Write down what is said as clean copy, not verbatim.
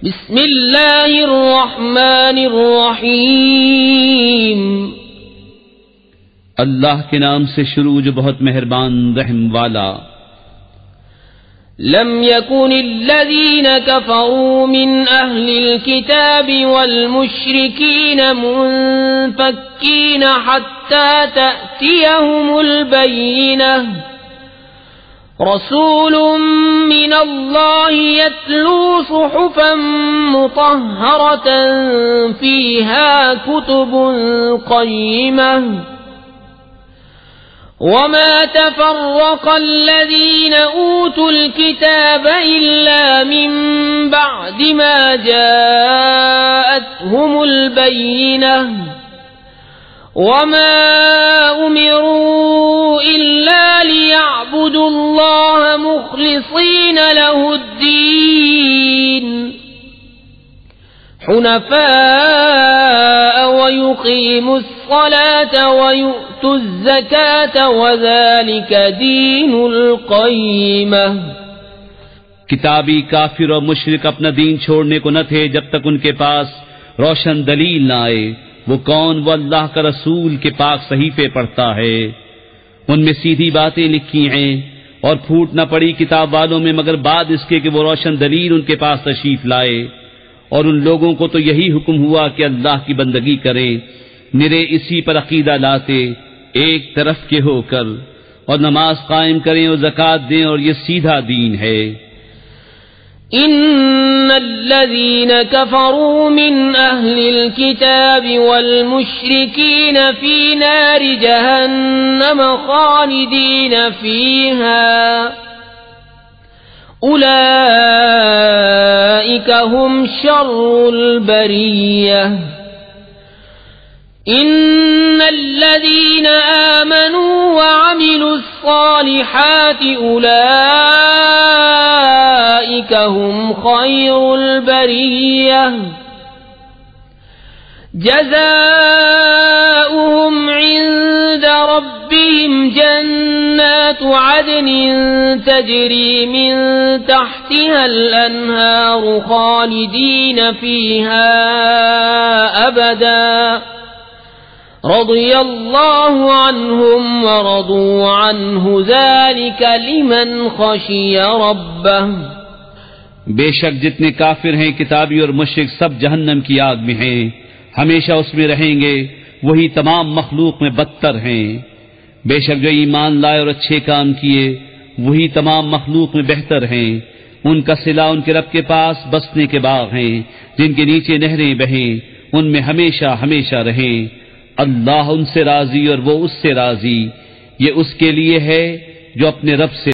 बिस्मिल्लाहिर्रहमानिर्रहीम। अल्लाह के नाम से शुरू जो बहुत मेहरबान रहम वाला। लम यकुनिल्लज़ीन कफ़रू मिन अहलिल किताबि वल मुश्रिकीन मुनफ़क्कीन हत्ता तअतियहुमुल बय्यिनह रसूलुम मिनल्लाहि यत्लू सुहुफ़न मुतहहरतन फ़ीहा कुतुबुन क़य्यिमह वमा तफ़र्रक़ल्लज़ीन ऊतुल किताब इल्ला मिन बअदि मा जाअतहुमुल बय्यिनह वमा उमिरू इल्ला लियअबुदुल्लाह मुख़लिसीन लहुद्दीन हुनफ़ाअ वयुक़ीमुस्सलाता वयु'तुज़्ज़काता वज़ालिक दीनुल क़य्यिमह। किताबी काफिर और मुशरिक अपना दीन छोड़ने को न थे जब तक उनके पास रोशन दलील न आए। वो कौन? वो अल्लाह का रसूल के पाक सहीफे पढ़ता है, उनमें सीधी बातें लिखी हैं और फूट न पड़ी किताब वालों में मगर बाद इसके कि वो रोशन दलील उनके पास तशरीफ लाए। और उन लोगों को तो यही हुक्म हुआ कि अल्लाह की बंदगी करें, निरे इसी पर अकीदा लाते एक तरफ के होकर, और नमाज कायम करें और ज़कात दें, और ये सीधा दीन है। इन्नल्लज़ीन कफ़रू मिन अहलिल किताबि वल मुश्रिकीन फ़ी नारि जहन्नम ख़ालिदीन फ़ीहा उलाइका हुम शर्रुल बरिय्यह। इन्नल्लज़ीन आमनू व अमिलुस्सालिहाति उलाइका हुम खैरुल बरिय्यह। जज़ाउहुम इन्द रब्बिहिम जन्नातु अदनिन तजरी मिन तहतिहल अन्हारु खालिदीन फ़ीहा अबदा रज़ियल्लाहु अन्हुम व रज़ू अन्हु ज़ालिक लिमन ख़शिय रब्बह। बेशक जितने काफिर हैं किताबी और मुशरिक सब जहन्नम की आग में हैं, हमेशा उसमें रहेंगे, वही तमाम मखलूक में बदतर हैं। बेशक जो ईमान लाए और अच्छे काम किए वही तमाम मखलूक में बेहतर हैं। उनका सिला उनके रब के पास बसने के बाग हैं जिनके नीचे नहरें बहें, उनमें हमेशा हमेशा रहें। अल्लाह उनसे राजी और वो उससे राजी। ये उसके लिए है जो अपने रब से